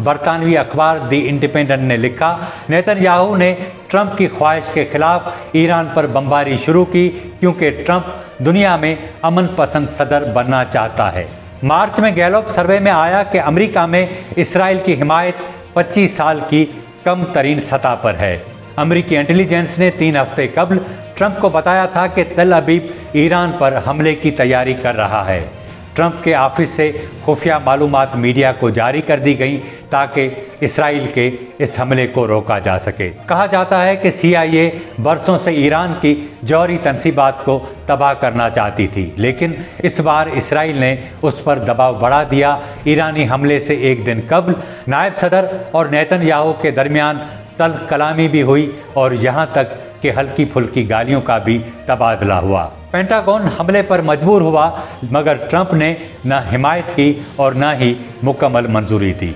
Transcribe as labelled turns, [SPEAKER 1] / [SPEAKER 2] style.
[SPEAKER 1] बरतानवी अखबार दी इंडिपेंडेंट ने लिखा, नेतन्याहू ने ट्रंप की ख्वाहिश के खिलाफ ईरान पर बमबारी शुरू की क्योंकि ट्रंप दुनिया में अमन पसंद सदर बनना चाहता है। मार्च में गैलोप सर्वे में आया कि अमेरिका में इसराइल की हिमायत 25 साल की कम तरीन सतह पर है। अमेरिकी इंटेलिजेंस ने 3 हफ्ते कबल ट्रंप को बताया था कि तेल अवीव ईरान पर हमले की तैयारी कर रहा है। ट्रंप के ऑफिस से खुफिया मालूमात मीडिया को जारी कर दी गई ताकि इसराइल के इस हमले को रोका जा सके। कहा जाता है कि CIA बरसों से ईरान की जौहरी तनसीबात को तबाह करना चाहती थी, लेकिन इस बार इसराइल ने उस पर दबाव बढ़ा दिया। ईरानी हमले से एक दिन कबल नायब सदर और नेतन्याहू के दरमियान तल्ख कलामी भी हुई और यहाँ तक कि हल्की फुल्की गालियों का भी तबादला हुआ। पेंटागन हमले पर मजबूर हुआ, मगर ट्रंप ने न हिमायत की और न ही मुकम्मल मंजूरी दी।